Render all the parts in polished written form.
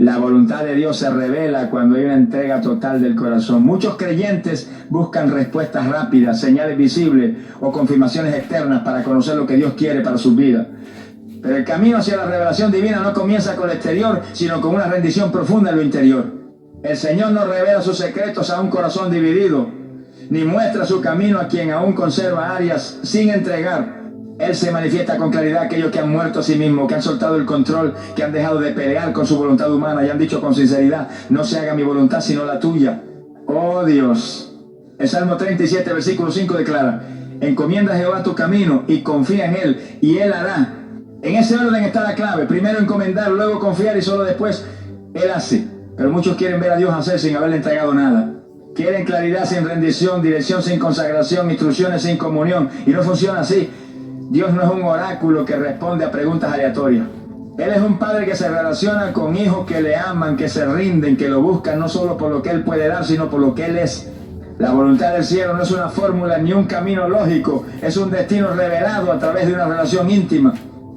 La voluntad de Dios se revela cuando hay una entrega total del corazón. Muchos creyentes buscan respuestas rápidas, señales visibles o confirmaciones externas para conocer lo que Dios quiere para sus vidas. Pero el camino hacia la revelación divina no comienza con lo exterior, sino con una rendición profunda en lo interior. El Señor no revela sus secretos a un corazón dividido, ni muestra su camino a quien aún conserva áreas sin entregar. Él se manifiesta con claridad a aquellos que han muerto a sí mismos, que han soltado el control, que han dejado de pelear con su voluntad humana y han dicho con sinceridad: no se haga mi voluntad sino la tuya. Oh Dios. El Salmo 37, versículo 5 declara: encomienda a Jehová tu camino y confía en Él, y Él hará. En ese orden está la clave: primero encomendar, luego confiar y solo después Él hace. Pero muchos quieren ver a Dios hacer sin haberle entregado nada. Quieren claridad sin rendición, dirección sin consagración, instrucciones sin comunión, y no funciona así. Dios no es un oráculo que responde a preguntas aleatorias. Él es un padre que se relaciona con hijos que le aman, que se rinden, que lo buscan no solo por lo que Él puede dar, sino por lo que Él es. La voluntad del cielo no es una fórmula ni un camino lógico, es un destino revelado a través de una relación íntima.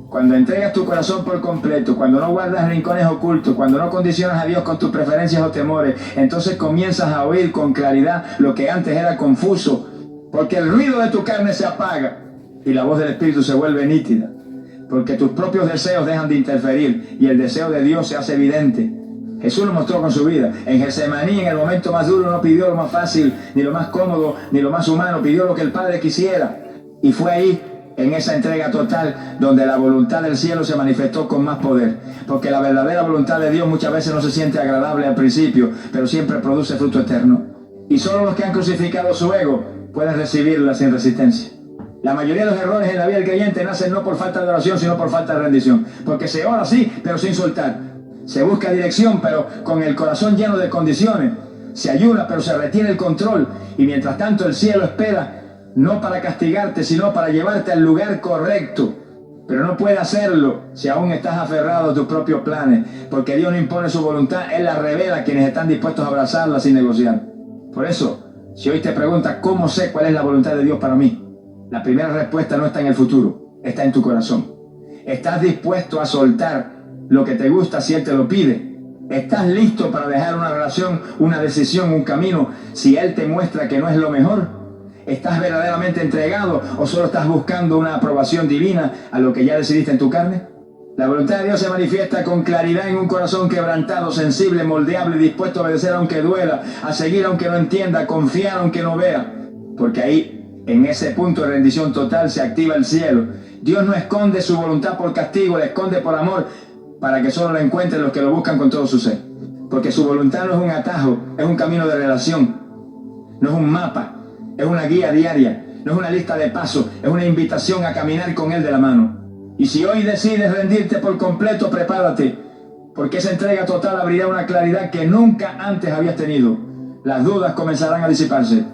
Cuando entregas tu corazón por completo, cuando no guardas rincones ocultos, cuando no condicionas a Dios con tus preferencias o temores, entonces comienzas a oír con claridad lo que antes era confuso, porque el ruido de tu carne se apaga y la voz del Espíritu se vuelve nítida, porque tus propios deseos dejan de interferir y el deseo de Dios se hace evidente. Jesús lo mostró con su vida. En Getsemaní, en el momento más duro, no pidió lo más fácil, ni lo más cómodo, ni lo más humano, pidió lo que el Padre quisiera. Y fue ahí, en esa entrega total, donde la voluntad del cielo se manifestó con más poder. Porque la verdadera voluntad de Dios muchas veces no se siente agradable al principio, pero siempre produce fruto eterno. Y solo los que han crucificado su ego pueden recibirla sin resistencia. La mayoría de los errores en la vida del creyente nacen no por falta de oración, sino por falta de rendición. Porque se ora sí, pero sin soltar. Se busca dirección, pero con el corazón lleno de condiciones. Se ayuna, pero se retiene el control. Y mientras tanto el cielo espera, no para castigarte, sino para llevarte al lugar correcto. Pero no puede hacerlo si aún estás aferrado a tus propios planes. Porque Dios no impone su voluntad, Él la revela a quienes están dispuestos a abrazarla sin negociar. Por eso, si hoy te preguntas ¿cómo sé cuál es la voluntad de Dios para mí? La primera respuesta no está en el futuro, está en tu corazón. ¿Estás dispuesto a soltar lo que te gusta si Él te lo pide? ¿Estás listo para dejar una relación, una decisión, un camino si Él te muestra que no es lo mejor? ¿Estás verdaderamente entregado o solo estás buscando una aprobación divina a lo que ya decidiste en tu carne? La voluntad de Dios se manifiesta con claridad en un corazón quebrantado, sensible, moldeable, dispuesto a obedecer aunque duela, a seguir aunque no entienda, a confiar aunque no vea. Porque ahí, en ese punto de rendición total, se activa el cielo. Dios no esconde su voluntad por castigo, la esconde por amor, para que solo la encuentren los que lo buscan con todo su ser. Porque su voluntad no es un atajo, es un camino de relación. No es un mapa, es una guía diaria, no es una lista de pasos, es una invitación a caminar con Él de la mano. Y si hoy decides rendirte por completo, prepárate, porque esa entrega total abrirá una claridad que nunca antes habías tenido. Las dudas comenzarán a disiparse.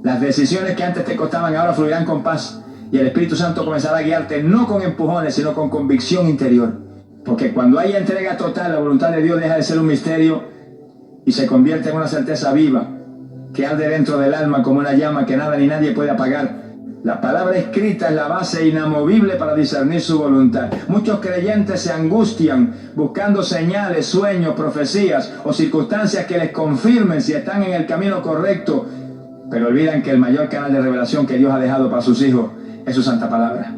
Las decisiones que antes te costaban ahora fluirán con paz. Y el Espíritu Santo comenzará a guiarte no con empujones, sino con convicción interior. Porque cuando hay entrega total, la voluntad de Dios deja de ser un misterio y se convierte en una certeza viva que arde dentro del alma como una llama que nada ni nadie puede apagar. La palabra escrita es la base inamovible para discernir su voluntad. Muchos creyentes se angustian buscando señales, sueños, profecías o circunstancias que les confirmen si están en el camino correcto, pero olvidan que el mayor canal de revelación que Dios ha dejado para sus hijos es su santa palabra.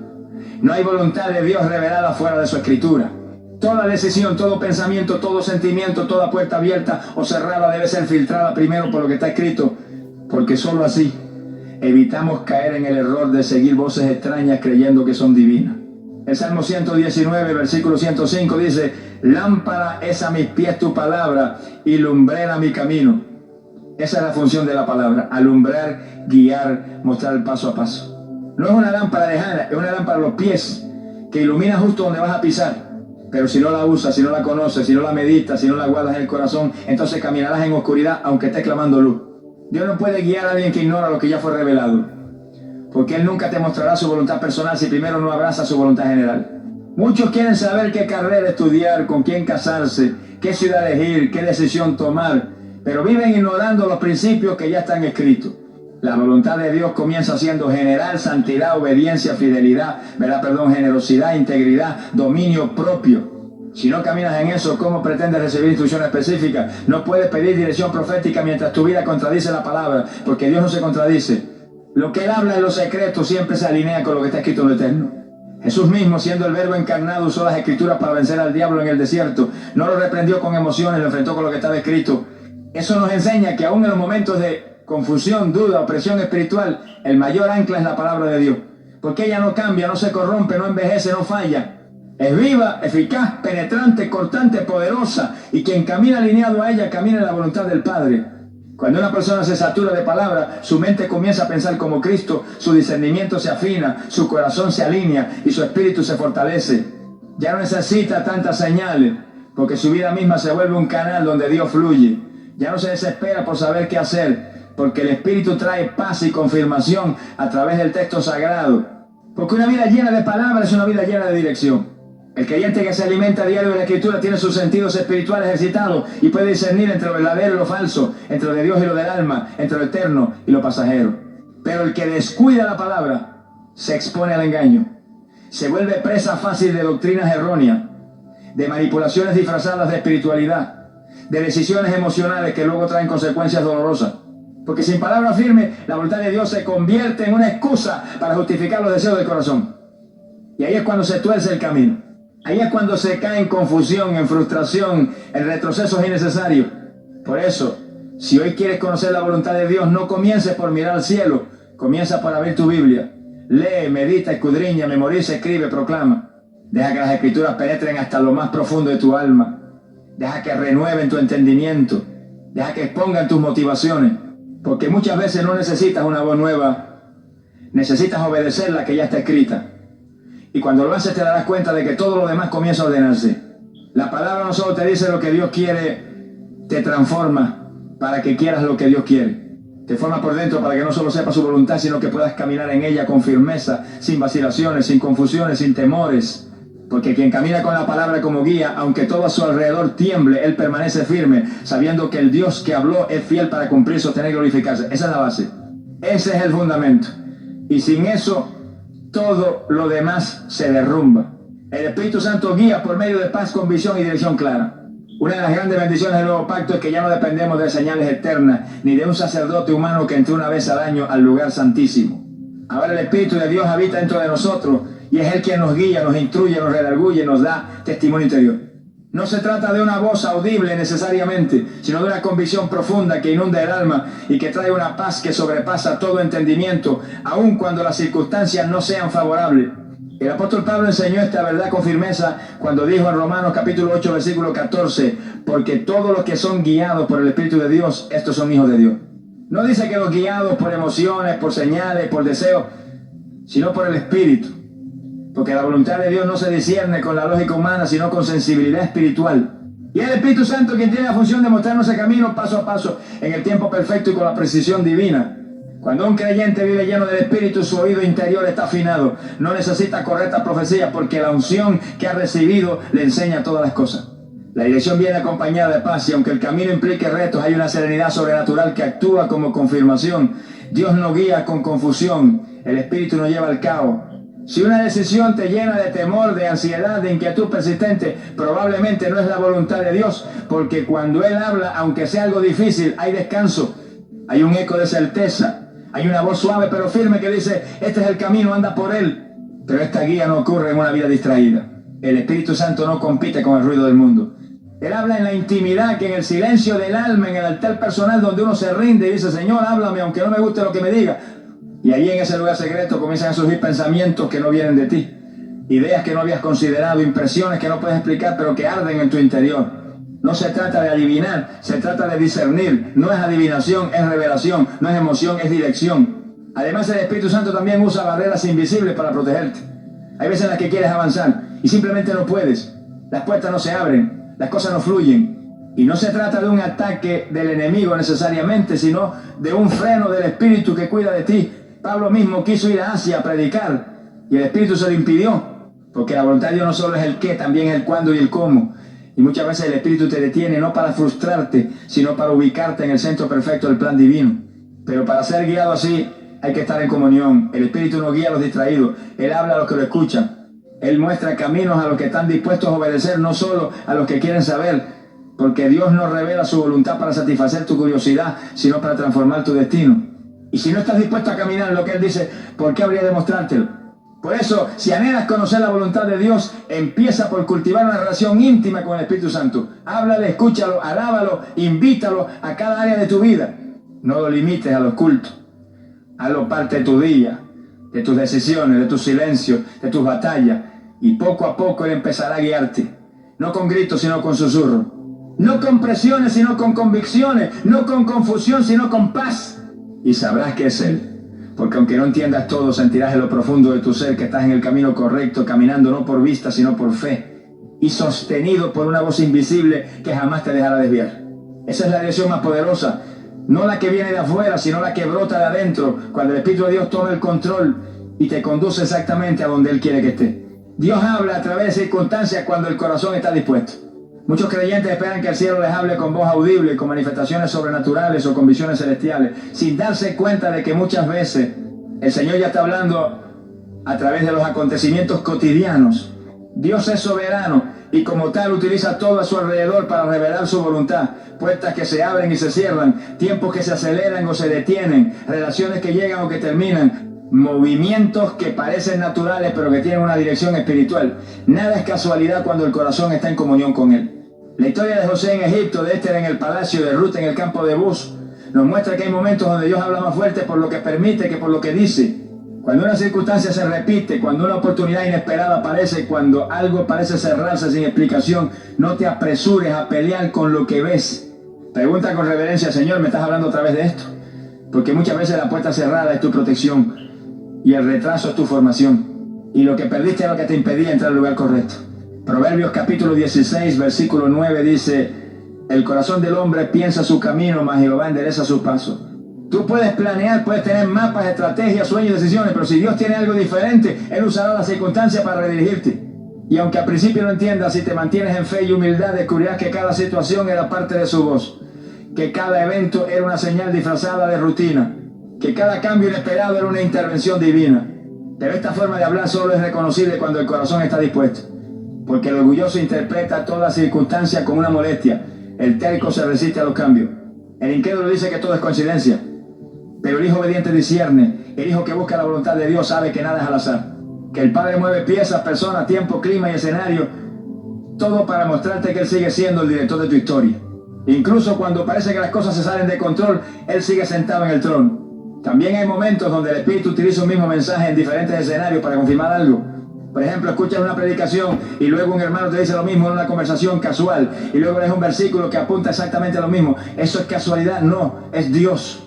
No hay voluntad de Dios revelada fuera de su escritura. Toda decisión, todo pensamiento, todo sentimiento, toda puerta abierta o cerrada debe ser filtrada primero por lo que está escrito, porque solo así evitamos caer en el error de seguir voces extrañas creyendo que son divinas. El Salmo 119, versículo 105 dice: lámpara es a mis pies tu palabra y lumbrera mi camino. Esa es la función de la palabra: alumbrar, guiar, mostrar el paso a paso. No es una lámpara lejana, es una lámpara a los pies que ilumina justo donde vas a pisar. Pero si no la usas, si no la conoces, si no la meditas, si no la guardas en el corazón, entonces caminarás en oscuridad aunque estés clamando luz. Dios no puede guiar a alguien que ignora lo que ya fue revelado, porque Él nunca te mostrará su voluntad personal si primero no abraza su voluntad general. Muchos quieren saber qué carrera estudiar, con quién casarse, qué ciudad elegir, qué decisión tomar, pero viven ignorando los principios que ya están escritos. La voluntad de Dios comienza siendo general, santidad, obediencia, fidelidad, generosidad, integridad, dominio propio. Si no caminas en eso, ¿cómo pretendes recibir instrucción específica? No puedes pedir dirección profética mientras tu vida contradice la palabra, porque Dios no se contradice. Lo que Él habla en lo secreto siempre se alinea con lo que está escrito en lo eterno. Jesús mismo, siendo el verbo encarnado, usó las escrituras para vencer al diablo en el desierto. No lo reprendió con emociones, lo enfrentó con lo que estaba escrito. Eso nos enseña que aún en los momentos de confusión, duda, opresión espiritual, el mayor ancla es la palabra de Dios. Porque ella no cambia, no se corrompe, no envejece, no falla. Es viva, eficaz, penetrante, cortante, poderosa, y quien camina alineado a ella camina en la voluntad del Padre. Cuando una persona se satura de palabra, su mente comienza a pensar como Cristo, su discernimiento se afina, su corazón se alinea y su espíritu se fortalece. Ya no necesita tantas señales, porque su vida misma se vuelve un canal donde Dios fluye. Ya no se desespera por saber qué hacer, porque el Espíritu trae paz y confirmación a través del texto sagrado. Porque una vida llena de palabras es una vida llena de dirección. El creyente que se alimenta a diario de la Escritura tiene sus sentidos espirituales ejercitados y puede discernir entre lo verdadero y lo falso, entre lo de Dios y lo del alma, entre lo eterno y lo pasajero. Pero el que descuida la palabra se expone al engaño. Se vuelve presa fácil de doctrinas erróneas, de manipulaciones disfrazadas de espiritualidad, de decisiones emocionales que luego traen consecuencias dolorosas. Porque sin palabra firme, la voluntad de Dios se convierte en una excusa para justificar los deseos del corazón. Y ahí es cuando se tuerce el camino. Ahí es cuando se cae en confusión, en frustración, en retrocesos innecesarios. Por eso, si hoy quieres conocer la voluntad de Dios, no comiences por mirar al cielo, comienza por abrir tu Biblia. Lee, medita, escudriña, memoriza, escribe, proclama. Deja que las escrituras penetren hasta lo más profundo de tu alma. Deja que renueven tu entendimiento. Deja que expongan tus motivaciones. Porque muchas veces no necesitas una voz nueva, necesitas obedecer la que ya está escrita. Y cuando lo haces te darás cuenta de que todo lo demás comienza a ordenarse. La palabra no solo te dice lo que Dios quiere, te transforma para que quieras lo que Dios quiere. Te forma por dentro para que no solo sepas su voluntad, sino que puedas caminar en ella con firmeza, sin vacilaciones, sin confusiones, sin temores. Porque quien camina con la palabra como guía, aunque todo a su alrededor tiemble, él permanece firme, sabiendo que el Dios que habló es fiel para cumplir, sostener y glorificarse. Esa es la base. Ese es el fundamento. Y sin eso, todo lo demás se derrumba. El Espíritu Santo guía por medio de paz, convicción y dirección clara. Una de las grandes bendiciones del nuevo pacto es que ya no dependemos de señales externas, ni de un sacerdote humano que entre una vez al año al lugar santísimo. Ahora el Espíritu de Dios habita dentro de nosotros, y es Él quien nos guía, nos instruye, nos redarguye, nos da testimonio interior. No se trata de una voz audible necesariamente, sino de una convicción profunda que inunda el alma y que trae una paz que sobrepasa todo entendimiento, aun cuando las circunstancias no sean favorables. El apóstol Pablo enseñó esta verdad con firmeza cuando dijo en Romanos capítulo 8, versículo 14, porque todos los que son guiados por el Espíritu de Dios, estos son hijos de Dios. No dice que los guiados por emociones, por señales, por deseos, sino por el Espíritu. Porque la voluntad de Dios no se discierne con la lógica humana, sino con sensibilidad espiritual. Y es el Espíritu Santo quien tiene la función de mostrarnos el camino paso a paso, en el tiempo perfecto y con la precisión divina. Cuando un creyente vive lleno del Espíritu, su oído interior está afinado. No necesita correcta profecía porque la unción que ha recibido le enseña todas las cosas. La dirección viene acompañada de paz y aunque el camino implique retos, hay una serenidad sobrenatural que actúa como confirmación. Dios no guía con confusión, el Espíritu nos lleva al caos. Si una decisión te llena de temor, de ansiedad, de inquietud persistente, probablemente no es la voluntad de Dios, porque cuando Él habla, aunque sea algo difícil, hay descanso, hay un eco de certeza, hay una voz suave pero firme que dice, este es el camino, anda por él. Pero esta guía no ocurre en una vida distraída. El Espíritu Santo no compite con el ruido del mundo. Él habla en la intimidad, que en el silencio del alma, en el altar personal donde uno se rinde y dice, Señor, háblame aunque no me guste lo que me diga. Y allí en ese lugar secreto comienzan a surgir pensamientos que no vienen de ti. Ideas que no habías considerado, impresiones que no puedes explicar, pero que arden en tu interior. No se trata de adivinar, se trata de discernir. No es adivinación, es revelación. No es emoción, es dirección. Además, el Espíritu Santo también usa barreras invisibles para protegerte. Hay veces en las que quieres avanzar y simplemente no puedes. Las puertas no se abren, las cosas no fluyen. Y no se trata de un ataque del enemigo necesariamente, sino de un freno del Espíritu que cuida de ti. Pablo mismo quiso ir a Asia a predicar y el Espíritu se lo impidió, porque la voluntad de Dios no solo es el qué, también es el cuándo y el cómo. Y muchas veces el Espíritu te detiene no para frustrarte, sino para ubicarte en el centro perfecto del plan divino. Pero para ser guiado así hay que estar en comunión. El Espíritu no guía a los distraídos, Él habla a los que lo escuchan. Él muestra caminos a los que están dispuestos a obedecer, no solo a los que quieren saber, porque Dios no revela su voluntad para satisfacer tu curiosidad, sino para transformar tu destino. Y si no estás dispuesto a caminar en lo que Él dice, ¿por qué habría de mostrártelo? Por eso, si anhelas conocer la voluntad de Dios, empieza por cultivar una relación íntima con el Espíritu Santo. Háblale, escúchalo, alábalo, invítalo a cada área de tu vida. No lo limites a los cultos. Hazlo parte de tu día, de tus decisiones, de tus silencios, de tus batallas. Y poco a poco Él empezará a guiarte. No con gritos, sino con susurros. No con presiones, sino con convicciones. No con confusión, sino con paz. Y sabrás que es Él. Porque aunque no entiendas todo, sentirás en lo profundo de tu ser que estás en el camino correcto, caminando no por vista, sino por fe. Y sostenido por una voz invisible que jamás te dejará desviar. Esa es la dirección más poderosa. No la que viene de afuera, sino la que brota de adentro. Cuando el Espíritu de Dios toma el control y te conduce exactamente a donde Él quiere que esté. Dios habla a través de circunstancias cuando el corazón está dispuesto. Muchos creyentes esperan que el cielo les hable con voz audible, con manifestaciones sobrenaturales o con visiones celestiales, sin darse cuenta de que muchas veces el Señor ya está hablando a través de los acontecimientos cotidianos. Dios es soberano y como tal utiliza todo a su alrededor para revelar su voluntad. Puertas que se abren y se cierran, tiempos que se aceleran o se detienen, relaciones que llegan o que terminan, movimientos que parecen naturales pero que tienen una dirección espiritual. Nada es casualidad cuando el corazón está en comunión con Él. La historia de José en Egipto, de Esther en el palacio, de Ruth en el campo de Buz, nos muestra que hay momentos donde Dios habla más fuerte por lo que permite que por lo que dice. Cuando una circunstancia se repite, cuando una oportunidad inesperada aparece, cuando algo parece cerrarse sin explicación, no te apresures a pelear con lo que ves. Pregunta con reverencia, Señor, ¿me estás hablando a través de esto? Porque muchas veces la puerta cerrada es tu protección y el retraso es tu formación. Y lo que perdiste es lo que te impedía entrar al lugar correcto. Proverbios capítulo 16, versículo 9 dice: el corazón del hombre piensa su camino, mas Jehová endereza sus pasos. Tú puedes planear, puedes tener mapas, estrategias, sueños, decisiones, pero si Dios tiene algo diferente, Él usará las circunstancias para redirigirte. Y aunque al principio no entiendas, si te mantienes en fe y humildad, descubrirás que cada situación era parte de su voz, que cada evento era una señal disfrazada de rutina, que cada cambio inesperado era una intervención divina. Pero esta forma de hablar solo es reconocible cuando el corazón está dispuesto, porque el orgulloso interpreta toda circunstancia como una molestia. El terco se resiste a los cambios. El incrédulo dice que todo es coincidencia, pero el hijo obediente discierne. El hijo que busca la voluntad de Dios sabe que nada es al azar, que el Padre mueve piezas, personas, tiempo, clima y escenario, todo para mostrarte que Él sigue siendo el director de tu historia. Incluso cuando parece que las cosas se salen de control, Él sigue sentado en el trono. También hay momentos donde el Espíritu utiliza un mismo mensaje en diferentes escenarios para confirmar algo. Por ejemplo, escuchas una predicación y luego un hermano te dice lo mismo en una conversación casual y luego lees un versículo que apunta exactamente a lo mismo. ¿Eso es casualidad? No, es Dios.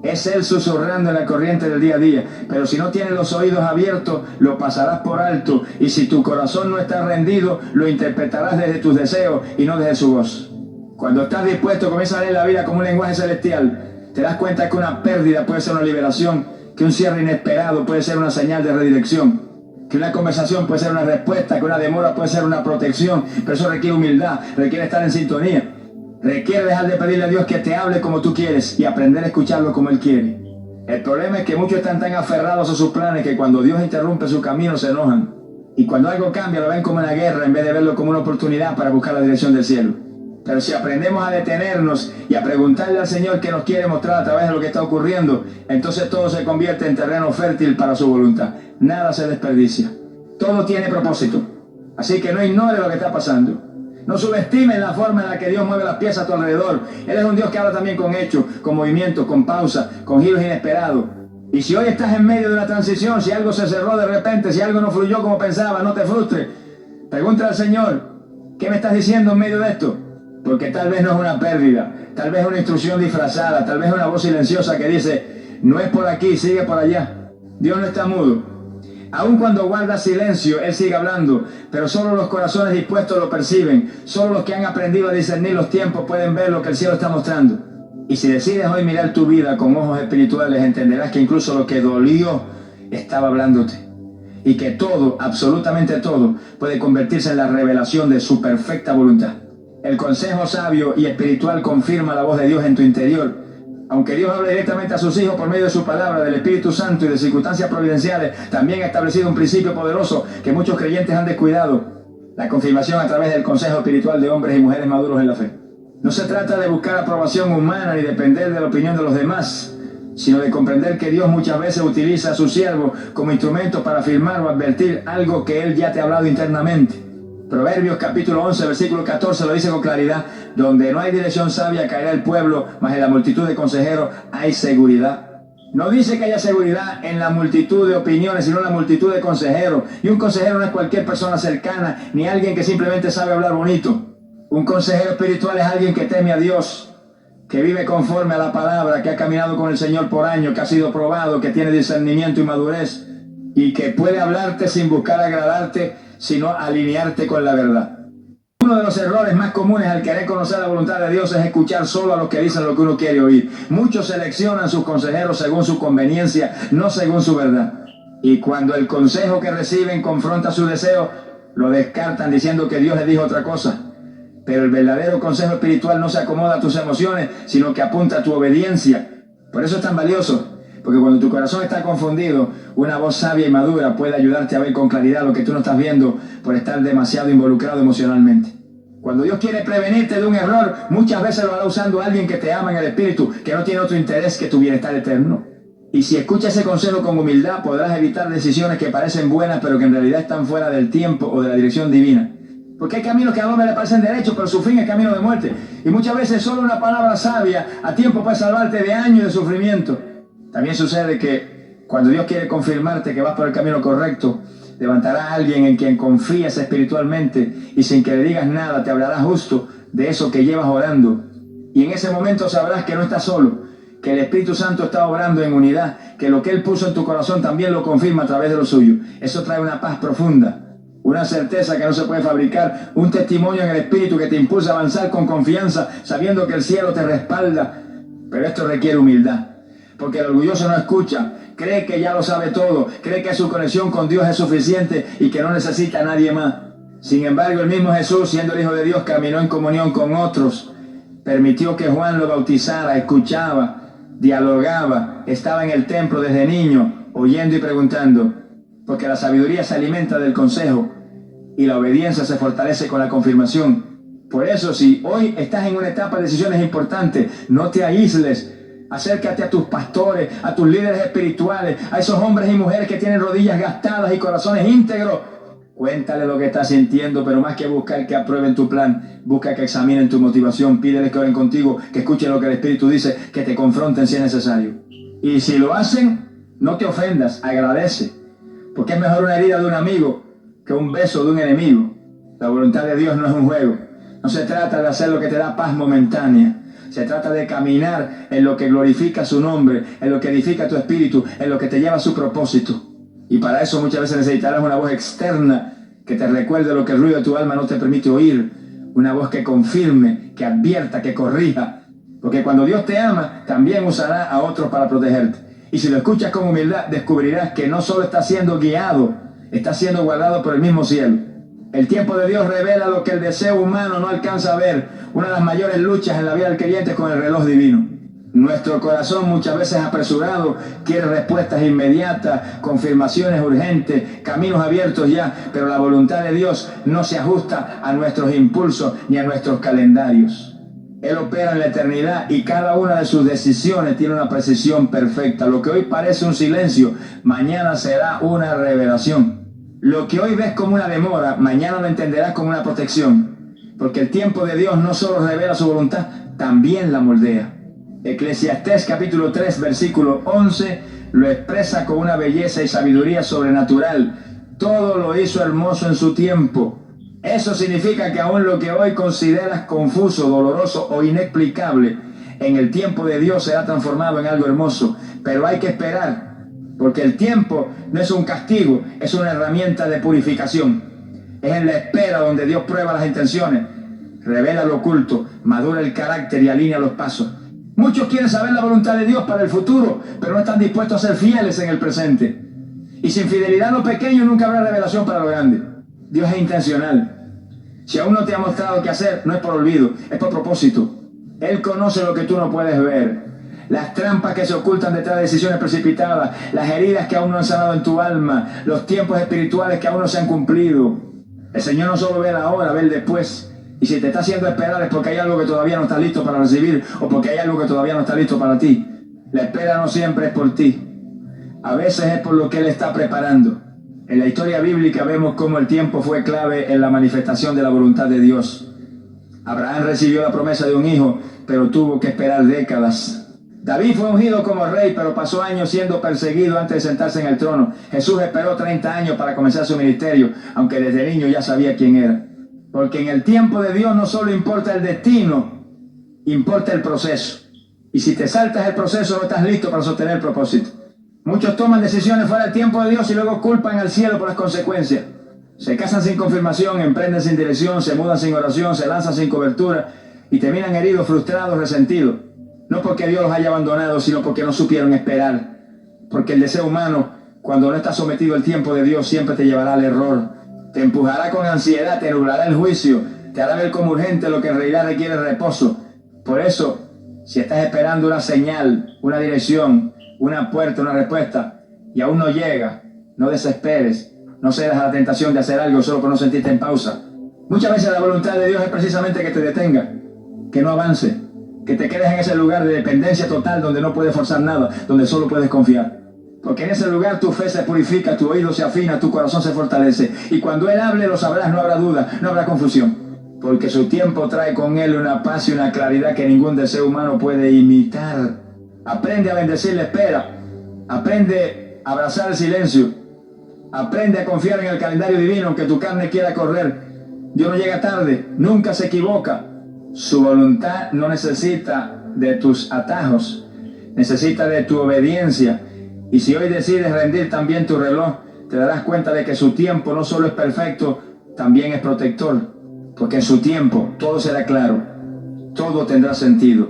Es Él susurrando en la corriente del día a día. Pero si no tienes los oídos abiertos, lo pasarás por alto. Y si tu corazón no está rendido, lo interpretarás desde tus deseos y no desde su voz. Cuando estás dispuesto, comienzas a leer la vida como un lenguaje celestial. Te das cuenta que una pérdida puede ser una liberación, que un cierre inesperado puede ser una señal de redirección, que una conversación puede ser una respuesta, que una demora puede ser una protección. Pero eso requiere humildad, requiere estar en sintonía. Requiere dejar de pedirle a Dios que te hable como tú quieres y aprender a escucharlo como Él quiere. El problema es que muchos están tan aferrados a sus planes que cuando Dios interrumpe su camino se enojan. Y cuando algo cambia lo ven como una guerra en vez de verlo como una oportunidad para buscar la dirección del cielo. Pero si aprendemos a detenernos y a preguntarle al Señor qué nos quiere mostrar a través de lo que está ocurriendo, entonces todo se convierte en terreno fértil para su voluntad. Nada se desperdicia. Todo tiene propósito. Así que no ignore lo que está pasando. No subestimes la forma en la que Dios mueve las piezas a tu alrededor. Él es un Dios que habla también con hechos, con movimientos, con pausa, con giros inesperados. Y si hoy estás en medio de una transición, si algo se cerró de repente, si algo no fluyó como pensaba, no te frustres. Pregúntale al Señor, ¿qué me estás diciendo en medio de esto? Porque tal vez no es una pérdida, tal vez es una instrucción disfrazada, tal vez es una voz silenciosa que dice, no es por aquí, sigue por allá. Dios no está mudo. Aun cuando guarda silencio, Él sigue hablando, pero solo los corazones dispuestos lo perciben. Solo los que han aprendido a discernir los tiempos pueden ver lo que el cielo está mostrando. Y si decides hoy mirar tu vida con ojos espirituales, entenderás que incluso lo que dolió estaba hablándote. Y que todo, absolutamente todo, puede convertirse en la revelación de su perfecta voluntad. El consejo sabio y espiritual confirma la voz de Dios en tu interior, Aunque Dios hable directamente a sus hijos por medio de su palabra, del Espíritu Santo y de circunstancias providenciales, también ha establecido un principio poderoso que muchos creyentes han descuidado: la confirmación a través del consejo espiritual de hombres y mujeres maduros en la fe. No se trata de buscar aprobación humana ni depender de la opinión de los demás, sino de comprender que Dios muchas veces utiliza a sus siervos como instrumentos para afirmar o advertir algo que Él ya te ha hablado internamente. Proverbios capítulo 11, versículo 14 lo dice con claridad: donde no hay dirección sabia caerá el pueblo, mas en la multitud de consejeros hay seguridad. No dice que haya seguridad en la multitud de opiniones, sino en la multitud de consejeros. Y un consejero no es cualquier persona cercana, ni alguien que simplemente sabe hablar bonito. Un consejero espiritual es alguien que teme a Dios, que vive conforme a la palabra, que ha caminado con el Señor por años, que ha sido probado, que tiene discernimiento y madurez, y que puede hablarte sin buscar agradarte, sino alinearte con la verdad. Uno de los errores más comunes al querer conocer la voluntad de Dios es escuchar solo a los que dicen lo que uno quiere oír. Muchos seleccionan sus consejeros según su conveniencia, no según su verdad. Y cuando el consejo que reciben confronta su deseo, lo descartan diciendo que Dios les dijo otra cosa. Pero el verdadero consejo espiritual no se acomoda a tus emociones, sino que apunta a tu obediencia. Por eso es tan valioso, porque cuando tu corazón está confundido, una voz sabia y madura puede ayudarte a ver con claridad lo que tú no estás viendo por estar demasiado involucrado emocionalmente. Cuando Dios quiere prevenirte de un error, muchas veces lo hará usando a alguien que te ama en el espíritu, que no tiene otro interés que tu bienestar eterno. Y si escuchas ese consejo con humildad, podrás evitar decisiones que parecen buenas, pero que en realidad están fuera del tiempo o de la dirección divina. Porque hay caminos que a hombre le parecen derechos, pero su fin es camino de muerte. Y muchas veces solo una palabra sabia a tiempo puede salvarte de años de sufrimiento. También sucede que cuando Dios quiere confirmarte que vas por el camino correcto, levantará a alguien en quien confías espiritualmente y sin que le digas nada te hablará justo de eso que llevas orando. Y en ese momento sabrás que no estás solo, que el Espíritu Santo está obrando en unidad, que lo que Él puso en tu corazón también lo confirma a través de lo suyo. Eso trae una paz profunda, una certeza que no se puede fabricar, un testimonio en el Espíritu que te impulsa a avanzar con confianza, sabiendo que el cielo te respalda. Pero esto requiere humildad, porque el orgulloso no escucha, cree que ya lo sabe todo, cree que su conexión con Dios es suficiente y que no necesita a nadie más. Sin embargo, el mismo Jesús, siendo el Hijo de Dios, caminó en comunión con otros, permitió que Juan lo bautizara, escuchaba, dialogaba, estaba en el templo desde niño, oyendo y preguntando, porque la sabiduría se alimenta del consejo y la obediencia se fortalece con la confirmación. Por eso, si hoy estás en una etapa de decisiones importantes, no te aísles. Acércate a tus pastores, a tus líderes espirituales, a esos hombres y mujeres que tienen rodillas gastadas y corazones íntegros. Cuéntale lo que estás sintiendo, pero más que buscar que aprueben tu plan, busca que examinen tu motivación, pídeles que oren contigo, que escuchen lo que el Espíritu dice, que te confronten si es necesario. Y si lo hacen, no te ofendas, agradece, porque es mejor una herida de un amigo que un beso de un enemigo. La voluntad de Dios no es un juego. No se trata de hacer lo que te da paz momentánea. Se trata de caminar en lo que glorifica su nombre, en lo que edifica tu espíritu, en lo que te lleva a su propósito. Y para eso muchas veces necesitarás una voz externa que te recuerde lo que el ruido de tu alma no te permite oír. Una voz que confirme, que advierta, que corrija. Porque cuando Dios te ama, también usará a otros para protegerte. Y si lo escuchas con humildad, descubrirás que no solo estás siendo guiado, estás siendo guardado por el mismo cielo. El tiempo de Dios revela lo que el deseo humano no alcanza a ver. Una de las mayores luchas en la vida del creyente es con el reloj divino. Nuestro corazón, muchas veces apresurado, quiere respuestas inmediatas, confirmaciones urgentes, caminos abiertos ya, pero la voluntad de Dios no se ajusta a nuestros impulsos ni a nuestros calendarios. Él opera en la eternidad y cada una de sus decisiones tiene una precisión perfecta. Lo que hoy parece un silencio, mañana será una revelación. Lo que hoy ves como una demora, mañana lo entenderás como una protección. Porque el tiempo de Dios no solo revela su voluntad, también la moldea. Eclesiastés capítulo 3, versículo 11, lo expresa con una belleza y sabiduría sobrenatural. Todo lo hizo hermoso en su tiempo. Eso significa que aún lo que hoy consideras confuso, doloroso o inexplicable, en el tiempo de Dios será transformado en algo hermoso. Pero hay que esperar. Porque el tiempo no es un castigo, es una herramienta de purificación. Es en la espera donde Dios prueba las intenciones, revela lo oculto, madura el carácter y alinea los pasos. Muchos quieren saber la voluntad de Dios para el futuro, pero no están dispuestos a ser fieles en el presente. Y sin fidelidad en lo pequeño nunca habrá revelación para lo grande. Dios es intencional. Si aún no te ha mostrado qué hacer, no es por olvido, es por propósito. Él conoce lo que tú no puedes ver. las trampas que se ocultan detrás de decisiones precipitadas, las heridas que aún no han sanado en tu alma, los tiempos espirituales que aún no se han cumplido. El Señor no solo ve la hora, ve el después. Y si te está haciendo esperar es porque hay algo que todavía no está listo para recibir o porque hay algo que todavía no está listo para ti. La espera no siempre es por ti. A veces es por lo que Él está preparando. En la historia bíblica vemos cómo el tiempo fue clave en la manifestación de la voluntad de Dios. Abraham recibió la promesa de un hijo, pero tuvo que esperar décadas. David fue ungido como rey, pero pasó años siendo perseguido antes de sentarse en el trono. Jesús esperó 30 años para comenzar su ministerio, aunque desde niño ya sabía quién era. Porque en el tiempo de Dios no solo importa el destino, importa el proceso. Y si te saltas el proceso, no estás listo para sostener el propósito. Muchos toman decisiones fuera del tiempo de Dios y luego culpan al cielo por las consecuencias. Se casan sin confirmación, emprenden sin dirección, se mudan sin oración, se lanzan sin cobertura y terminan heridos, frustrados, resentidos. No porque Dios los haya abandonado, sino porque no supieron esperar. Porque el deseo humano, cuando no está sometido al tiempo de Dios, siempre te llevará al error. Te empujará con ansiedad, te nublará el juicio, te hará ver como urgente lo que en realidad requiere reposo. Por eso, si estás esperando una señal, una dirección, una puerta, una respuesta, y aún no llega, no desesperes, no cedas a la tentación de hacer algo solo por no sentirte en pausa. Muchas veces la voluntad de Dios es precisamente que te detenga, que no avance, que te quedes en ese lugar de dependencia total donde no puedes forzar nada, donde solo puedes confiar. Porque en ese lugar tu fe se purifica, tu oído se afina, tu corazón se fortalece. Y cuando Él hable lo sabrás, no habrá duda, no habrá confusión. Porque su tiempo trae con Él una paz y una claridad que ningún deseo humano puede imitar. Aprende a bendecir la espera. Aprende a abrazar el silencio. Aprende a confiar en el calendario divino, aunque tu carne quiera correr. Dios no llega tarde, nunca se equivoca. Su voluntad no necesita de tus atajos, necesita de tu obediencia. Y si hoy decides rendir también tu reloj, te darás cuenta de que su tiempo no solo es perfecto, también es protector. Porque en su tiempo todo será claro, todo tendrá sentido.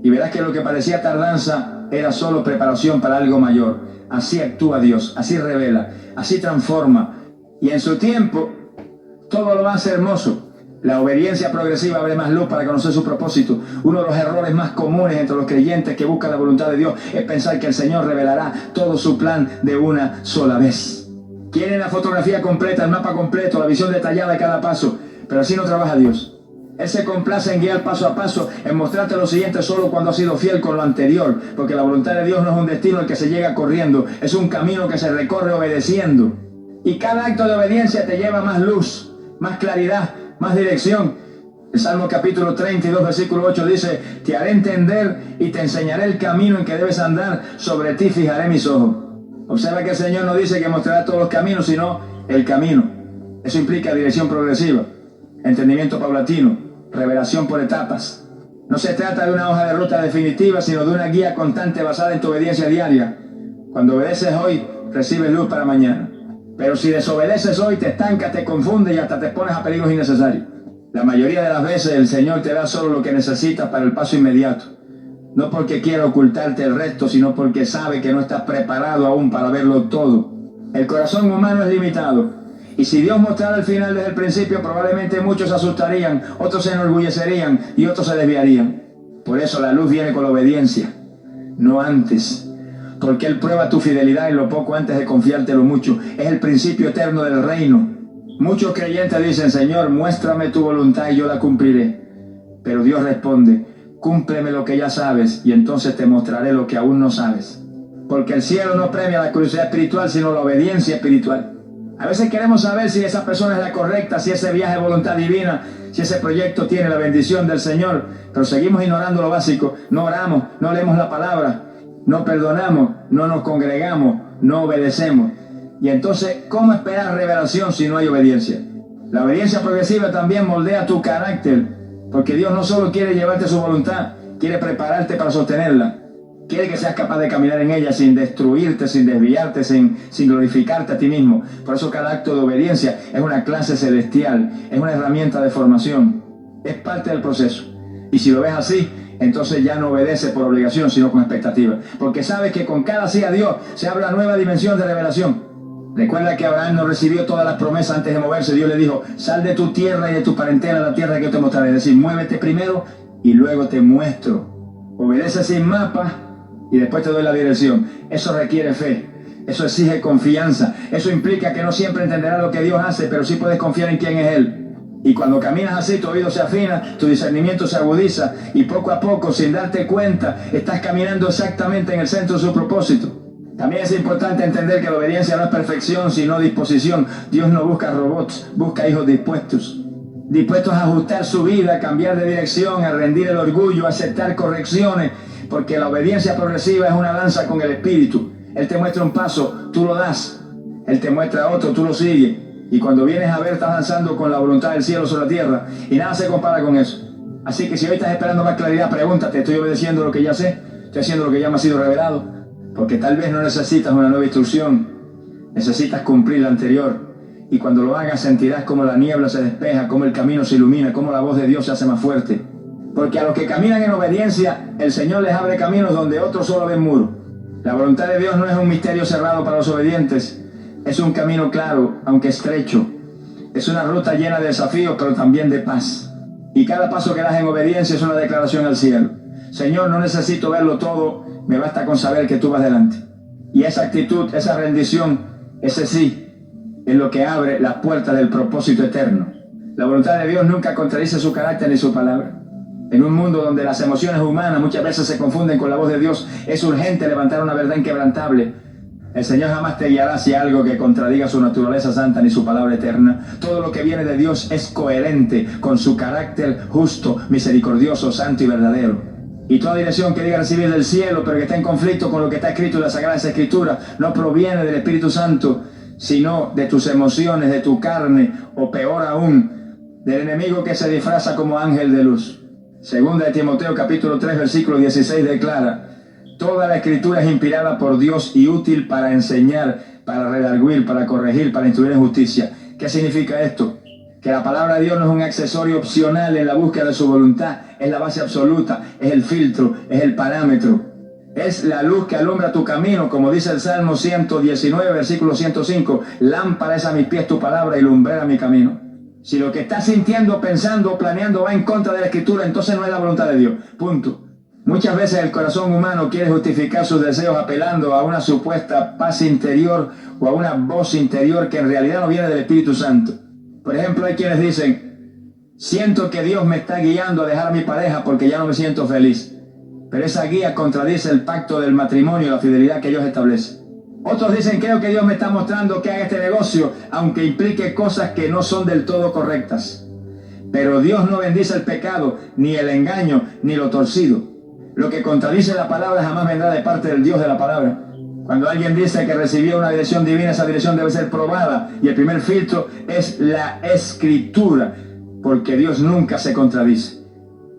Y verás que lo que parecía tardanza era solo preparación para algo mayor. Así actúa Dios, así revela, así transforma. Y en su tiempo todo lo hace hermoso. La obediencia progresiva abre más luz para conocer su propósito. Uno de los errores más comunes entre los creyentes que buscan la voluntad de Dios es pensar que el Señor revelará todo su plan de una sola vez. Quieren la fotografía completa, el mapa completo, la visión detallada de cada paso, pero así no trabaja Dios. Él se complace en guiar paso a paso, en mostrarte lo siguiente solo cuando has sido fiel con lo anterior, porque la voluntad de Dios no es un destino al que se llega corriendo, es un camino que se recorre obedeciendo. Y cada acto de obediencia te lleva más luz, más claridad, más dirección. El Salmo capítulo 32, versículo 8 dice: te haré entender y te enseñaré el camino en que debes andar, sobre ti fijaré mis ojos. Observa que el Señor no dice que mostrará todos los caminos, sino el camino. Eso implica dirección progresiva, entendimiento paulatino, revelación por etapas. No se trata de una hoja de ruta definitiva, sino de una guía constante basada en tu obediencia diaria. Cuando obedeces hoy, recibes luz para mañana. Pero si desobedeces hoy, te estancas, te confundes y hasta te expones a peligros innecesarios. La mayoría de las veces el Señor te da solo lo que necesitas para el paso inmediato. No porque quiera ocultarte el resto, sino porque sabe que no estás preparado aún para verlo todo. El corazón humano es limitado. Y si Dios mostrara el final desde el principio, probablemente muchos se asustarían, otros se enorgullecerían y otros se desviarían. Por eso la luz viene con la obediencia, no antes. Porque Él prueba tu fidelidad en lo poco antes de confiarte lo mucho. Es el principio eterno del reino. Muchos creyentes dicen: Señor, muéstrame tu voluntad y yo la cumpliré. Pero Dios responde: cúmpleme lo que ya sabes y entonces te mostraré lo que aún no sabes. Porque el cielo no premia la curiosidad espiritual, sino la obediencia espiritual. A veces queremos saber si esa persona es la correcta, si ese viaje es voluntad divina, si ese proyecto tiene la bendición del Señor, pero seguimos ignorando lo básico. No oramos, no leemos la palabra, no perdonamos, no nos congregamos, no obedecemos. Y entonces, ¿cómo esperar revelación si no hay obediencia? La obediencia progresiva también moldea tu carácter, porque Dios no solo quiere llevarte su voluntad, quiere prepararte para sostenerla. Quiere que seas capaz de caminar en ella sin destruirte, sin desviarte, sin glorificarte a ti mismo. Por eso cada acto de obediencia es una clase celestial, es una herramienta de formación, es parte del proceso. Y si lo ves así, entonces ya no obedeces por obligación, sino con expectativa. Porque sabes que con cada sí a Dios se abre una nueva dimensión de revelación. Recuerda que Abraham no recibió todas las promesas antes de moverse. Dios le dijo: sal de tu tierra y de tu parentela a la tierra que yo te mostraré. Es decir, muévete primero y luego te muestro. Obedece sin mapa, y después te doy la dirección. Eso requiere fe. Eso exige confianza. Eso implica que no siempre entenderás lo que Dios hace, pero sí puedes confiar en quién es Él. Y cuando caminas así, tu oído se afina, tu discernimiento se agudiza, y poco a poco, sin darte cuenta, estás caminando exactamente en el centro de su propósito. También es importante entender que la obediencia no es perfección, sino disposición. Dios no busca robots, busca hijos dispuestos. Dispuestos a ajustar su vida, a cambiar de dirección, a rendir el orgullo, a aceptar correcciones, porque la obediencia progresiva es una danza con el Espíritu. Él te muestra un paso, tú lo das. Él te muestra otro, tú lo sigues. Y cuando vienes a ver, estás avanzando con la voluntad del cielo sobre la tierra. Y nada se compara con eso. Así que si hoy estás esperando más claridad, pregúntate, ¿estoy obedeciendo lo que ya sé? ¿Estoy haciendo lo que ya me ha sido revelado? Porque tal vez no necesitas una nueva instrucción. Necesitas cumplir la anterior. Y cuando lo hagas sentirás como la niebla se despeja, como el camino se ilumina, como la voz de Dios se hace más fuerte. Porque a los que caminan en obediencia, el Señor les abre caminos donde otros solo ven muros. La voluntad de Dios no es un misterio cerrado para los obedientes. Es un camino claro, aunque estrecho. Es una ruta llena de desafíos, pero también de paz. Y cada paso que das en obediencia es una declaración al cielo. Señor, no necesito verlo todo, me basta con saber que tú vas delante. Y esa actitud, esa rendición, ese sí, es lo que abre las puertas del propósito eterno. La voluntad de Dios nunca contradice su carácter ni su palabra. En un mundo donde las emociones humanas muchas veces se confunden con la voz de Dios, es urgente levantar una verdad inquebrantable. El Señor jamás te guiará hacia algo que contradiga su naturaleza santa ni su palabra eterna. Todo lo que viene de Dios es coherente con su carácter justo, misericordioso, santo y verdadero. Y toda dirección que diga recibir del cielo, pero que está en conflicto con lo que está escrito en las Sagradas Escrituras, no proviene del Espíritu Santo, sino de tus emociones, de tu carne, o peor aún, del enemigo que se disfraza como ángel de luz. Segunda de Timoteo capítulo 3 versículo 16 declara: toda la Escritura es inspirada por Dios y útil para enseñar, para redarguir, para corregir, para instruir en justicia. ¿Qué significa esto? Que la palabra de Dios no es un accesorio opcional en la búsqueda de su voluntad, es la base absoluta, es el filtro, es el parámetro. Es la luz que alumbra tu camino, como dice el Salmo 119, versículo 105. Lámpara es a mis pies tu palabra y lumbrera mi camino. Si lo que estás sintiendo, pensando, planeando va en contra de la Escritura, entonces no es la voluntad de Dios. Punto. Muchas veces el corazón humano quiere justificar sus deseos apelando a una supuesta paz interior o a una voz interior que en realidad no viene del Espíritu Santo. Por ejemplo, hay quienes dicen: siento que Dios me está guiando a dejar a mi pareja porque ya no me siento feliz. Pero esa guía contradice el pacto del matrimonio y la fidelidad que Dios establece. Otros dicen: creo que Dios me está mostrando que haga este negocio, aunque implique cosas que no son del todo correctas. Pero Dios no bendice el pecado, ni el engaño, ni lo torcido. Lo que contradice la palabra jamás vendrá de parte del Dios de la palabra. Cuando alguien dice que recibió una dirección divina, esa dirección debe ser probada. Y el primer filtro es la Escritura, porque Dios nunca se contradice.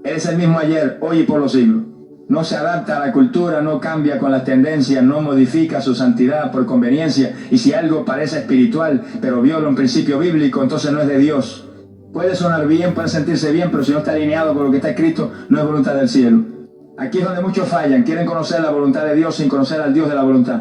Él es el mismo ayer, hoy y por los siglos. No se adapta a la cultura, no cambia con las tendencias, no modifica su santidad por conveniencia. Y si algo parece espiritual, pero viola un principio bíblico, entonces no es de Dios. Puede sonar bien, puede sentirse bien, pero si no está alineado con lo que está escrito, no es voluntad del cielo. Aquí es donde muchos fallan. Quieren conocer la voluntad de Dios sin conocer al Dios de la voluntad.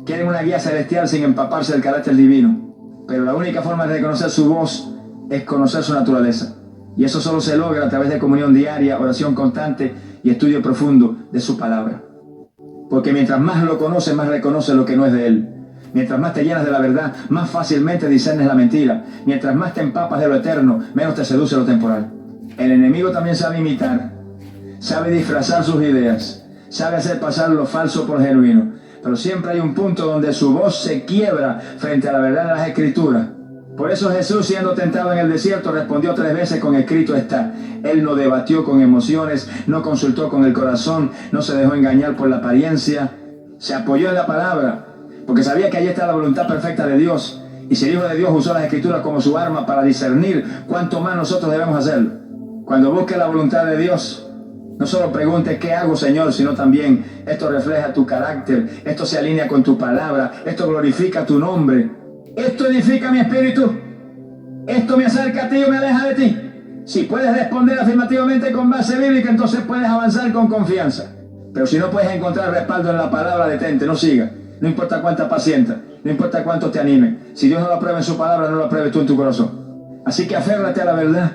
Quieren una guía celestial sin empaparse del carácter divino. Pero la única forma de reconocer su voz es conocer su naturaleza. Y eso solo se logra a través de comunión diaria, oración constante y estudio profundo de su palabra. Porque mientras más lo conoces, más reconoces lo que no es de Él. Mientras más te llenas de la verdad, más fácilmente discernes la mentira. Mientras más te empapas de lo eterno, menos te seduce lo temporal. El enemigo también sabe imitar, sabe disfrazar sus ideas, sabe hacer pasar lo falso por genuino. Pero siempre hay un punto donde su voz se quiebra frente a la verdad de las Escrituras. Por eso Jesús, siendo tentado en el desierto, respondió 3 veces con escrito está. Él no debatió con emociones, no consultó con el corazón, no se dejó engañar por la apariencia. Se apoyó en la palabra, porque sabía que allí está la voluntad perfecta de Dios. Y si el Hijo de Dios usó las Escrituras como su arma para discernir, ¿cuánto más nosotros debemos hacerlo? Cuando busques la voluntad de Dios, no solo preguntes ¿qué hago, Señor?, sino también esto refleja tu carácter, esto se alinea con tu palabra, esto glorifica tu nombre, esto edifica mi espíritu, esto me acerca a ti o me aleja de ti. Si puedes responder afirmativamente con base bíblica, entonces puedes avanzar con confianza. Pero si no puedes encontrar respaldo en la palabra, detente, no sigas. No importa cuánta pacienta, no importa cuánto te anime. Si Dios no lo aprueba en su palabra, no lo apruebes tú en tu corazón. Así que aférrate a la verdad.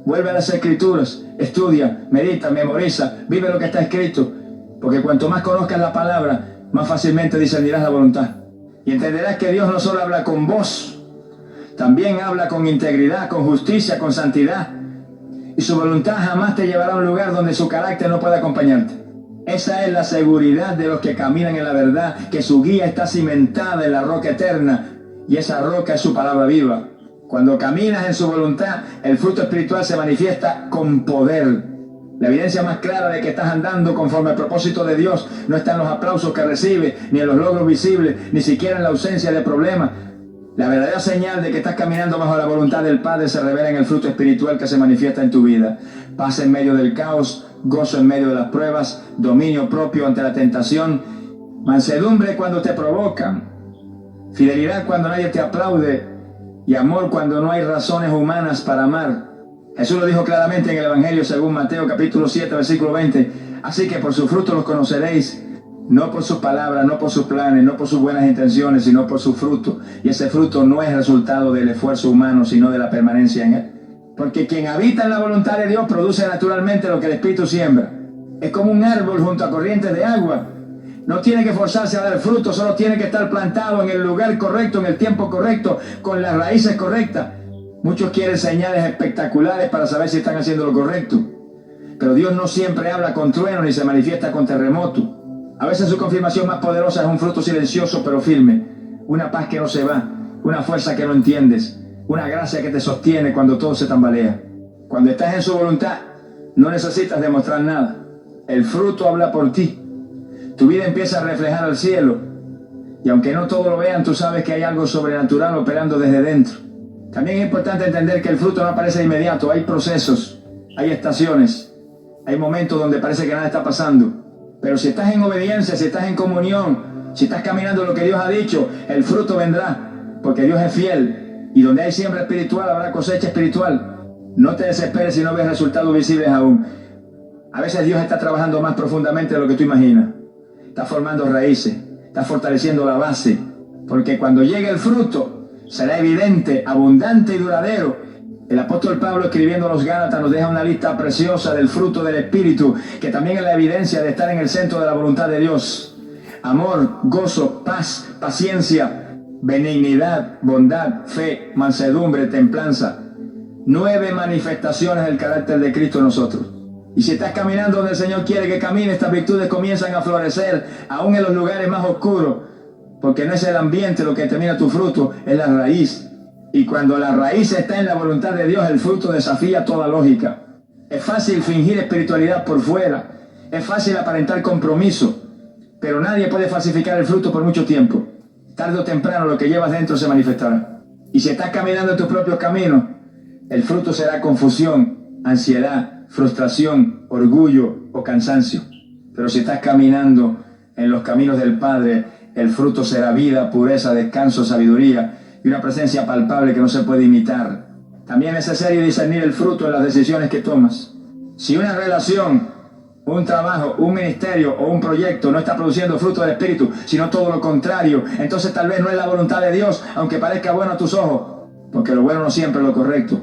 Vuelve a las Escrituras, estudia, medita, memoriza, vive lo que está escrito. Porque cuanto más conozcas la palabra, más fácilmente discernirás la voluntad. Y entenderás que Dios no solo habla con voz, también habla con integridad, con justicia, con santidad. Y su voluntad jamás te llevará a un lugar donde su carácter no pueda acompañarte. Esa es la seguridad de los que caminan en la verdad, que su guía está cimentada en la roca eterna, y esa roca es su palabra viva. Cuando caminas en su voluntad, el fruto espiritual se manifiesta con poder. La evidencia más clara de que estás andando conforme al propósito de Dios no está en los aplausos que recibes, ni en los logros visibles, ni siquiera en la ausencia de problemas. La verdadera señal de que estás caminando bajo la voluntad del Padre se revela en el fruto espiritual que se manifiesta en tu vida. Paz en medio del caos, gozo en medio de las pruebas, dominio propio ante la tentación, mansedumbre cuando te provocan, fidelidad cuando nadie te aplaude y amor cuando no hay razones humanas para amar. Jesús lo dijo claramente en el Evangelio según Mateo capítulo 7 versículo 20. Así que por sus frutos los conoceréis, no por sus palabras, no por sus planes, no por sus buenas intenciones, sino por su fruto. Y ese fruto no es resultado del esfuerzo humano, sino de la permanencia en él. Porque quien habita en la voluntad de Dios produce naturalmente lo que el Espíritu siembra. Es como un árbol junto a corrientes de agua. No tiene que forzarse a dar fruto, solo tiene que estar plantado en el lugar correcto, en el tiempo correcto, con las raíces correctas. Muchos quieren señales espectaculares para saber si están haciendo lo correcto. Pero Dios no siempre habla con trueno ni se manifiesta con terremoto. A veces su confirmación más poderosa es un fruto silencioso pero firme. Una paz que no se va, una fuerza que no entiendes, una gracia que te sostiene cuando todo se tambalea. Cuando estás en su voluntad, no necesitas demostrar nada. El fruto habla por ti. Tu vida empieza a reflejar al cielo. Y aunque no todos lo vean, tú sabes que hay algo sobrenatural operando desde dentro. También es importante entender que el fruto no aparece de inmediato. Hay procesos, hay estaciones, hay momentos donde parece que nada está pasando. Pero si estás en obediencia, si estás en comunión, si estás caminando lo que Dios ha dicho, el fruto vendrá, porque Dios es fiel. Y donde hay siembra espiritual, habrá cosecha espiritual. No te desesperes si no ves resultados visibles aún. A veces Dios está trabajando más profundamente de lo que tú imaginas. Está formando raíces, está fortaleciendo la base, porque cuando llegue el fruto, será evidente, abundante y duradero. El apóstol Pablo, escribiendo a los Gálatas, nos deja una lista preciosa del fruto del Espíritu, que también es la evidencia de estar en el centro de la voluntad de Dios. Amor, gozo, paz, paciencia, benignidad, bondad, fe, mansedumbre, templanza. 9 manifestaciones del carácter de Cristo en nosotros. Y si estás caminando donde el Señor quiere que camine, estas virtudes comienzan a florecer, aún en los lugares más oscuros, porque no es el ambiente lo que determina tu fruto, es la raíz. Y cuando la raíz está en la voluntad de Dios, el fruto desafía toda lógica. Es fácil fingir espiritualidad por fuera, es fácil aparentar compromiso, pero nadie puede falsificar el fruto por mucho tiempo. Tarde o temprano lo que llevas dentro se manifestará. Y si estás caminando en tus propios caminos, el fruto será confusión, ansiedad, frustración, orgullo o cansancio. Pero si estás caminando en los caminos del Padre, el fruto será vida, pureza, descanso, sabiduría y una presencia palpable que no se puede imitar. También es necesario discernir el fruto en las decisiones que tomas. Si una relación, un trabajo, un ministerio o un proyecto no está produciendo fruto del Espíritu, sino todo lo contrario, entonces tal vez no es la voluntad de Dios, aunque parezca bueno a tus ojos, porque lo bueno no siempre es lo correcto.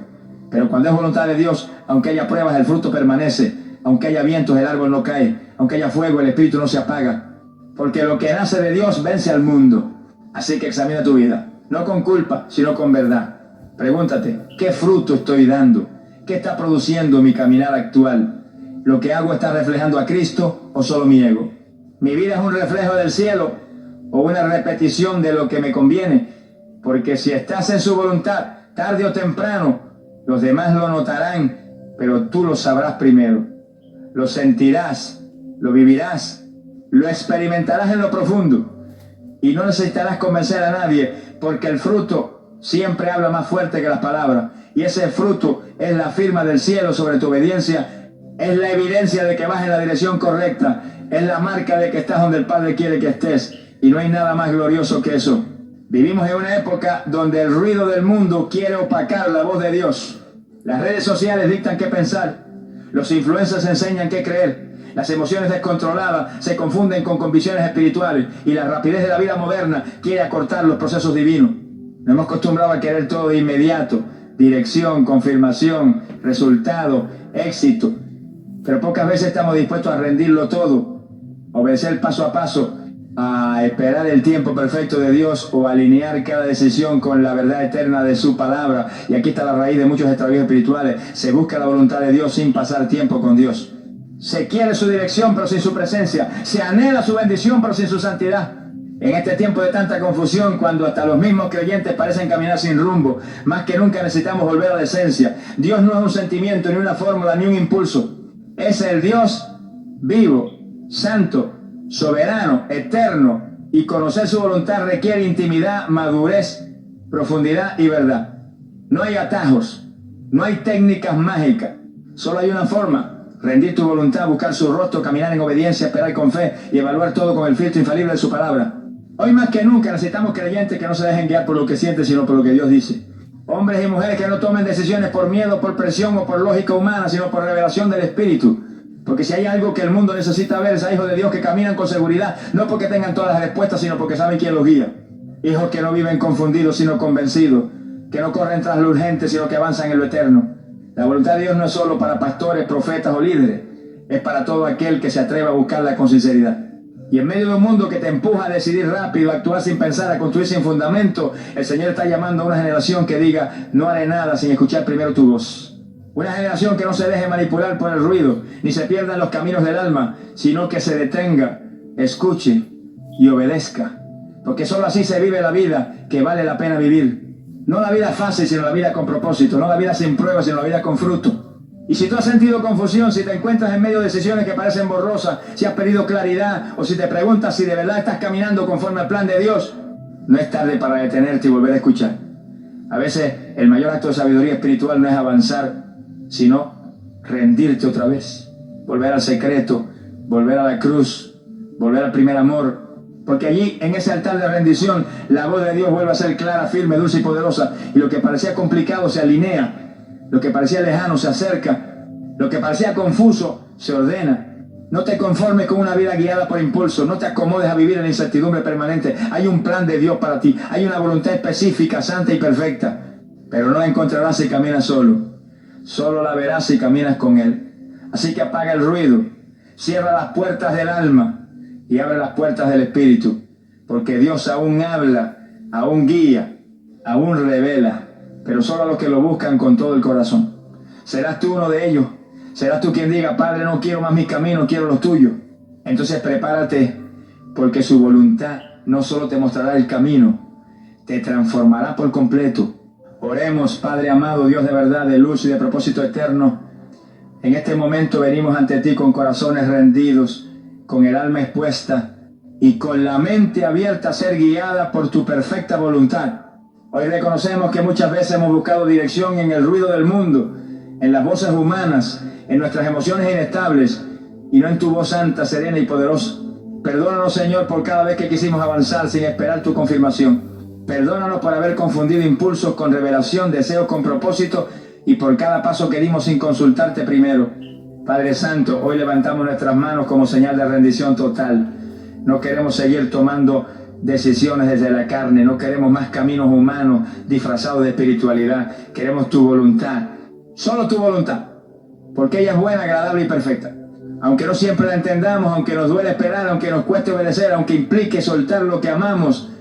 Pero cuando es voluntad de Dios, aunque haya pruebas, el fruto permanece. Aunque haya vientos, el árbol no cae. Aunque haya fuego, el espíritu no se apaga. Porque lo que nace de Dios vence al mundo. Así que examina tu vida, no con culpa, sino con verdad. Pregúntate, ¿qué fruto estoy dando? ¿Qué está produciendo mi caminar actual? ¿Lo que hago está reflejando a Cristo o solo mi ego? ¿Mi vida es un reflejo del cielo o una repetición de lo que me conviene? Porque si estás en su voluntad, tarde o temprano, los demás lo notarán, pero tú lo sabrás primero. Lo sentirás, lo vivirás, lo experimentarás en lo profundo. Y no necesitarás convencer a nadie, porque el fruto siempre habla más fuerte que las palabras. Y ese fruto es la firma del cielo sobre tu obediencia, es la evidencia de que vas en la dirección correcta, es la marca de que estás donde el Padre quiere que estés. Y no hay nada más glorioso que eso. Vivimos en una época donde el ruido del mundo quiere opacar la voz de Dios. Las redes sociales dictan qué pensar. Los influencers enseñan qué creer. Las emociones descontroladas se confunden con convicciones espirituales. Y la rapidez de la vida moderna quiere acortar los procesos divinos. Nos hemos acostumbrado a querer todo de inmediato. Dirección, confirmación, resultado, éxito. Pero pocas veces estamos dispuestos a rendirlo todo obedecer paso a paso, a esperar el tiempo perfecto de Dios o alinear cada decisión con la verdad eterna de su palabra. Y aquí está la raíz de muchos extravíos espirituales. Se busca la voluntad de Dios sin pasar tiempo con Dios. Se quiere su dirección pero sin su presencia. Se anhela su bendición pero sin su santidad. En este tiempo de tanta confusión, cuando hasta los mismos creyentes parecen caminar sin rumbo, más que nunca necesitamos volver a la esencia. Dios no es un sentimiento, ni una fórmula, ni un impulso. Es el Dios vivo, santo, soberano, eterno, y conocer su voluntad requiere intimidad, madurez, profundidad y verdad. No hay atajos, no hay técnicas mágicas, solo hay una forma: rendir tu voluntad, buscar su rostro, caminar en obediencia, esperar con fe y evaluar todo con el filtro infalible de su palabra. Hoy más que nunca necesitamos creyentes que no se dejen guiar por lo que sienten, sino por lo que Dios dice. Hombres y mujeres que no tomen decisiones por miedo, por presión o por lógica humana, sino por revelación del Espíritu. Porque si hay algo que el mundo necesita ver, es a hijos de Dios que caminan con seguridad, no porque tengan todas las respuestas, sino porque saben quién los guía. Hijos que no viven confundidos, sino convencidos, que no corren tras lo urgente, sino que avanzan en lo eterno. La voluntad de Dios no es solo para pastores, profetas o líderes, es para todo aquel que se atreva a buscarla con sinceridad. Y en medio de un mundo que te empuja a decidir rápido, a actuar sin pensar, a construir sin fundamento, el Señor está llamando a una generación que diga: no haré nada sin escuchar primero tu voz. Una generación que no se deje manipular por el ruido, ni se pierda en los caminos del alma, sino que se detenga, escuche y obedezca. Porque solo así se vive la vida que vale la pena vivir. No la vida fácil, sino la vida con propósito. No la vida sin pruebas, sino la vida con fruto. Y si tú has sentido confusión, si te encuentras en medio de decisiones que parecen borrosas, si has perdido claridad, o si te preguntas si de verdad estás caminando conforme al plan de Dios, no es tarde para detenerte y volver a escuchar. A veces el mayor acto de sabiduría espiritual no es avanzar, sino rendirte otra vez, volver al secreto, volver a la cruz, volver al primer amor, porque allí en ese altar de rendición la voz de Dios vuelve a ser clara, firme, dulce y poderosa, y lo que parecía complicado se alinea, lo que parecía lejano se acerca, lo que parecía confuso se ordena. No te conformes con una vida guiada por impulso, no te acomodes a vivir en la incertidumbre permanente. Hay un plan de Dios para ti, hay una voluntad específica, santa y perfecta, pero no la encontrarás si caminas solo. Solo la verás si caminas con Él. Así que apaga el ruido, cierra las puertas del alma y abre las puertas del Espíritu, porque Dios aún habla, aún guía, aún revela, pero solo a los que lo buscan con todo el corazón. ¿Serás tú uno de ellos? ¿Serás tú quien diga: Padre, no quiero más mis caminos, quiero los tuyos? Entonces prepárate, porque su voluntad no solo te mostrará el camino, te transformará por completo. Oremos. Padre amado, Dios de verdad, de luz y de propósito eterno, en este momento venimos ante ti con corazones rendidos, con el alma expuesta y con la mente abierta a ser guiada por tu perfecta voluntad. Hoy reconocemos que muchas veces hemos buscado dirección en el ruido del mundo, en las voces humanas, en nuestras emociones inestables, y no en tu voz santa, serena y poderosa. Perdónanos, Señor, por cada vez que quisimos avanzar sin esperar tu confirmación. Perdónanos por haber confundido impulsos con revelación, deseos con propósito, y por cada paso que dimos sin consultarte primero. Padre Santo, hoy levantamos nuestras manos como señal de rendición total. No queremos seguir tomando decisiones desde la carne, no queremos más caminos humanos disfrazados de espiritualidad. Queremos tu voluntad, solo tu voluntad, porque ella es buena, agradable y perfecta. Aunque no siempre la entendamos, aunque nos duele esperar, aunque nos cueste obedecer, aunque implique soltar lo que amamos,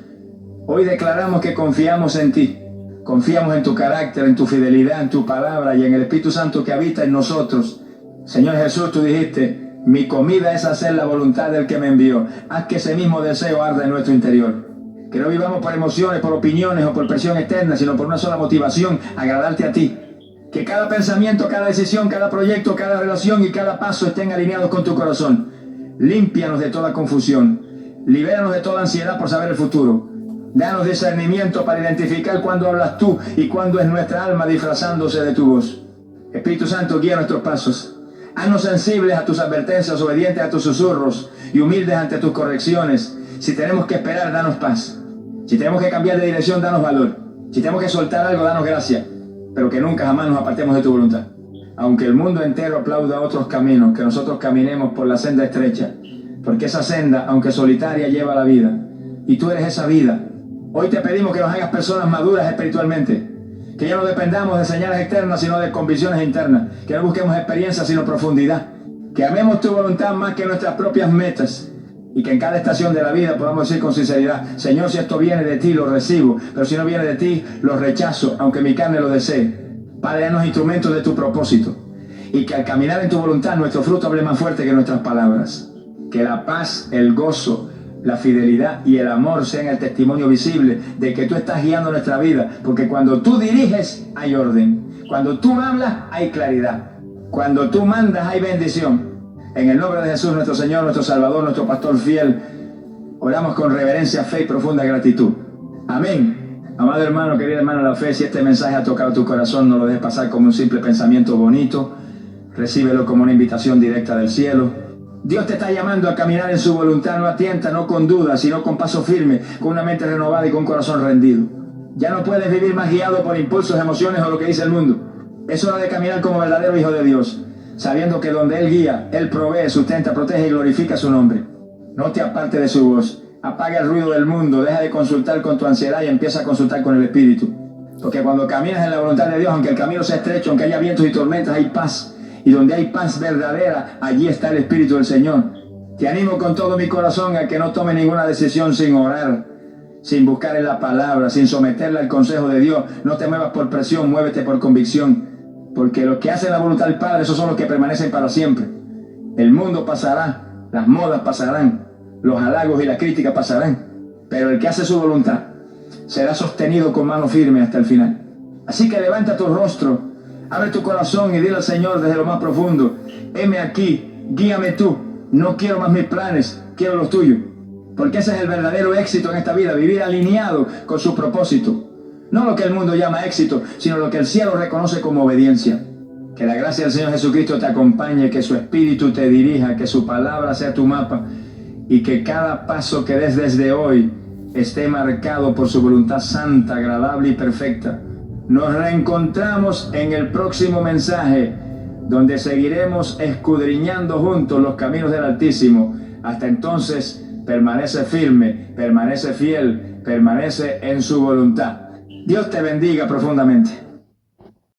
hoy declaramos que confiamos en ti. Confiamos en tu carácter, en tu fidelidad, en tu palabra y en el Espíritu Santo que habita en nosotros. Señor Jesús, tú dijiste: mi comida es hacer la voluntad del que me envió. Haz que ese mismo deseo arda en nuestro interior. Que no vivamos por emociones, por opiniones o por presión externa, sino por una sola motivación: agradarte a ti. Que cada pensamiento, cada decisión, cada proyecto, cada relación y cada paso estén alineados con tu corazón. Límpianos de toda confusión. Libéranos de toda ansiedad por saber el futuro. Danos discernimiento para identificar cuándo hablas tú y cuándo es nuestra alma disfrazándose de tu voz. Espíritu Santo, guía nuestros pasos. Haznos sensibles a tus advertencias, obedientes a tus susurros y humildes ante tus correcciones. Si tenemos que esperar, danos paz. Si tenemos que cambiar de dirección, danos valor. Si tenemos que soltar algo, danos gracia. Pero que nunca jamás nos apartemos de tu voluntad. Aunque el mundo entero aplauda otros caminos, que nosotros caminemos por la senda estrecha. Porque esa senda, aunque solitaria, lleva a la vida. Y tú eres esa vida. Hoy te pedimos que nos hagas personas maduras espiritualmente. Que ya no dependamos de señales externas, sino de convicciones internas. Que no busquemos experiencia, sino profundidad. Que amemos tu voluntad más que nuestras propias metas. Y que en cada estación de la vida podamos decir con sinceridad, Señor, si esto viene de ti, lo recibo, pero si no viene de ti, lo rechazo, aunque mi carne lo desee. Padre, danos instrumentos de tu propósito. Y que al caminar en tu voluntad, nuestro fruto hable más fuerte que nuestras palabras. Que la paz, el gozo, la fidelidad y el amor sean el testimonio visible de que tú estás guiando nuestra vida. Porque cuando tú diriges, hay orden. Cuando tú hablas, hay claridad. Cuando tú mandas, hay bendición. En el nombre de Jesús, nuestro Señor, nuestro Salvador, nuestro pastor fiel, oramos con reverencia, fe y profunda gratitud. Amén. Amado hermano, querida hermana, la fe, si este mensaje ha tocado tu corazón, no lo dejes pasar como un simple pensamiento bonito. Recíbelo como una invitación directa del cielo. Dios te está llamando a caminar en su voluntad, no a tientas, no con dudas, sino con paso firme, con una mente renovada y con un corazón rendido. Ya no puedes vivir más guiado por impulsos, emociones o lo que dice el mundo. Es hora de caminar como verdadero hijo de Dios, sabiendo que donde Él guía, Él provee, sustenta, protege y glorifica su nombre. No te apartes de su voz. Apaga el ruido del mundo, deja de consultar con tu ansiedad y empieza a consultar con el Espíritu. Porque cuando caminas en la voluntad de Dios, aunque el camino sea estrecho, aunque haya vientos y tormentas, hay paz. Y donde hay paz verdadera, allí está el Espíritu del Señor. Te animo con todo mi corazón a que no tome ninguna decisión sin orar, sin buscar en la palabra, sin someterla al consejo de Dios. No te muevas por presión, muévete por convicción. Porque los que hacen la voluntad del Padre, esos son los que permanecen para siempre. El mundo pasará, las modas pasarán, los halagos y la crítica pasarán. Pero el que hace su voluntad será sostenido con mano firme hasta el final. Así que levanta tu rostro, abre tu corazón y dile al Señor desde lo más profundo: heme aquí, guíame tú. No quiero más mis planes, quiero los tuyos. Porque ese es el verdadero éxito en esta vida, vivir alineado con su propósito. No lo que el mundo llama éxito, sino lo que el cielo reconoce como obediencia. Que la gracia del Señor Jesucristo te acompañe, que su Espíritu te dirija, que su palabra sea tu mapa y que cada paso que des desde hoy esté marcado por su voluntad santa, agradable y perfecta. Nos reencontramos en el próximo mensaje, donde seguiremos escudriñando juntos los caminos del Altísimo. Hasta entonces, permanece firme, permanece fiel, permanece en su voluntad. Dios te bendiga profundamente.